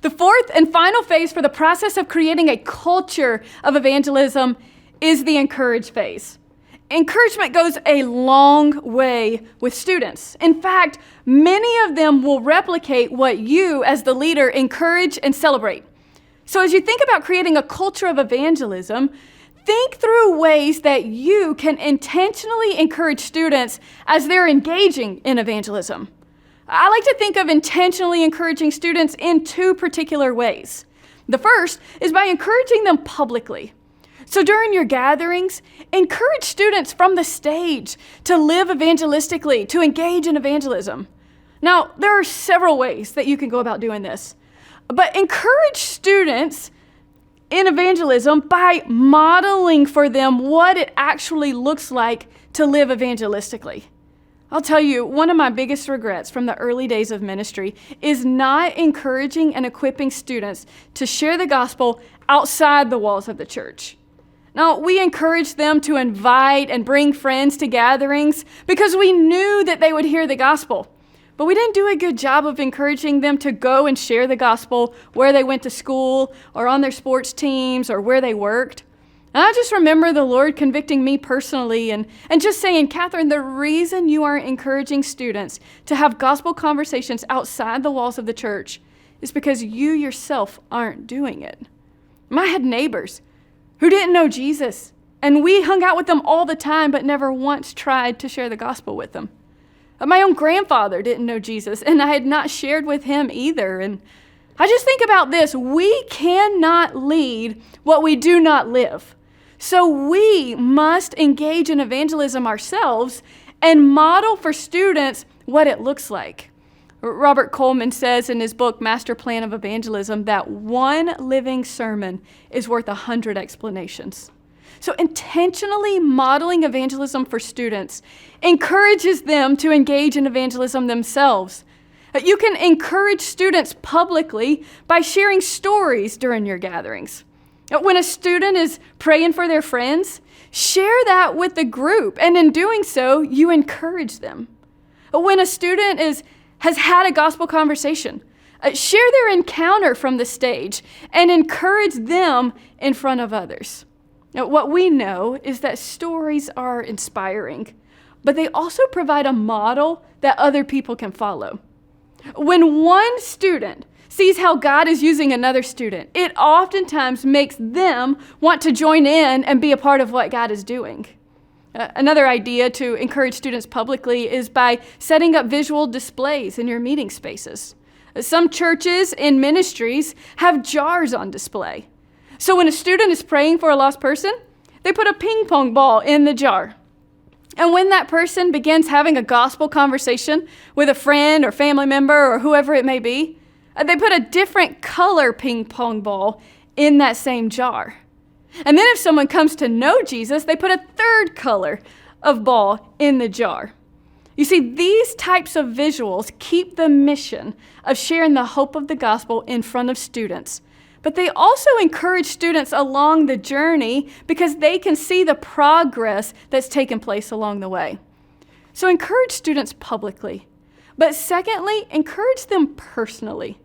The fourth and final phase for the process of creating a culture of evangelism is the encourage phase. Encouragement goes a long way with students. In fact, many of them will replicate what you as the leader encourage and celebrate. So as you think about creating a culture of evangelism, think through ways that you can intentionally encourage students as they're engaging in evangelism. I like to think of intentionally encouraging students in two particular ways. The first is by encouraging them publicly. So during your gatherings, encourage students from the stage to live evangelistically, to engage in evangelism. Now, there are several ways that you can go about doing this, but encourage students in evangelism by modeling for them what it actually looks like to live evangelistically. I'll tell you, one of my biggest regrets from the early days of ministry is not encouraging and equipping students to share the gospel outside the walls of the church. Now, we encouraged them to invite and bring friends to gatherings because we knew that they would hear the gospel. But we didn't do a good job of encouraging them to go and share the gospel where they went to school or on their sports teams or where they worked. And I just remember the Lord convicting me personally and just saying, Catherine, the reason you aren't encouraging students to have gospel conversations outside the walls of the church is because you yourself aren't doing it. I had neighbors who didn't know Jesus, and we hung out with them all the time, but never once tried to share the gospel with them. My own grandfather didn't know Jesus, and I had not shared with him either. And I just think about this. We cannot lead what we do not live. So we must engage in evangelism ourselves and model for students what it looks like. Robert Coleman says in his book, Master Plan of Evangelism, that one living sermon is worth 100 explanations. So intentionally modeling evangelism for students encourages them to engage in evangelism themselves. You can encourage students publicly by sharing stories during your gatherings. When a student is praying for their friends, share that with the group, and in doing so, you encourage them. When a student has had a gospel conversation, share their encounter from the stage and encourage them in front of others. Now, what we know is that stories are inspiring, but they also provide a model that other people can follow. When one student sees how God is using another student, it oftentimes makes them want to join in and be a part of what God is doing. Another idea to encourage students publicly is by setting up visual displays in your meeting spaces. Some churches and ministries have jars on display. So when a student is praying for a lost person, they put a ping pong ball in the jar. And when that person begins having a gospel conversation with a friend or family member or whoever it may be, they put a different color ping pong ball in that same jar. And then if someone comes to know Jesus, they put a third color of ball in the jar. You see, these types of visuals keep the mission of sharing the hope of the gospel in front of students. But they also encourage students along the journey because they can see the progress that's taken place along the way. So encourage students publicly. But secondly, encourage them personally.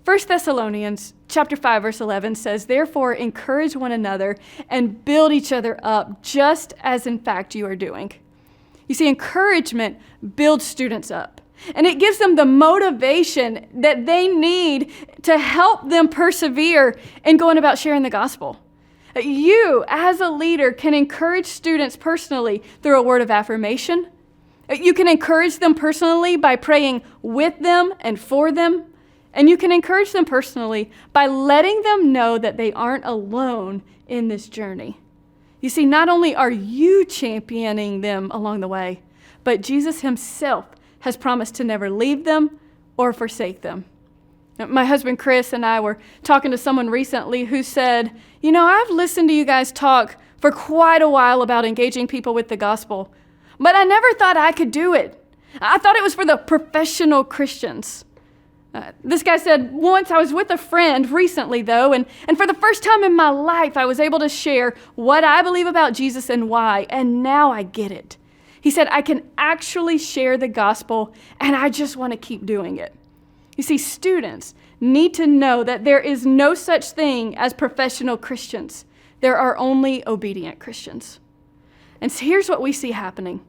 1 Thessalonians chapter 5, verse 11 says, "Therefore, encourage one another and build each other up, just as in fact you are doing." You see, encouragement builds students up, and it gives them the motivation that they need to help them persevere in going about sharing the gospel. You, as a leader, can encourage students personally through a word of affirmation. You can encourage them personally by praying with them and for them. And you can encourage them personally by letting them know that they aren't alone in this journey. You see, not only are you championing them along the way, but Jesus himself has promised to never leave them or forsake them. My husband Chris and I were talking to someone recently who said, I've listened to you guys talk for quite a while about engaging people with the gospel, but I never thought I could do it. I thought it was for the professional Christians. This guy said, once I was with a friend recently, though, and for the first time in my life, I was able to share what I believe about Jesus and why, and now I get it. He said, I can actually share the gospel, and I just want to keep doing it. You see, students need to know that there is no such thing as professional Christians. There are only obedient Christians. And so here's what we see happening.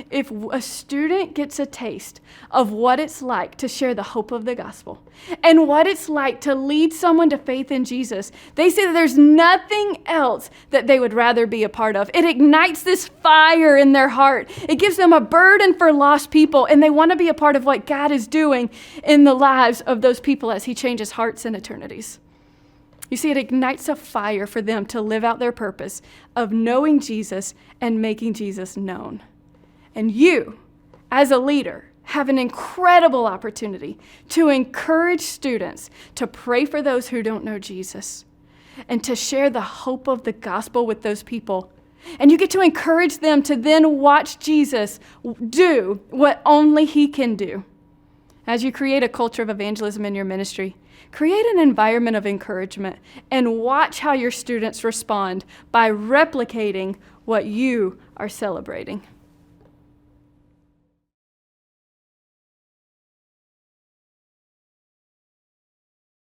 If a student gets a taste of what it's like to share the hope of the gospel and what it's like to lead someone to faith in Jesus, they say that there's nothing else that they would rather be a part of. It ignites this fire in their heart. It gives them a burden for lost people, and they want to be a part of what God is doing in the lives of those people as he changes hearts and eternities. You see, it ignites a fire for them to live out their purpose of knowing Jesus and making Jesus known. And you, as a leader, have an incredible opportunity to encourage students to pray for those who don't know Jesus and to share the hope of the gospel with those people. And you get to encourage them to then watch Jesus do what only he can do. As you create a culture of evangelism in your ministry, create an environment of encouragement and watch how your students respond by replicating what you are celebrating.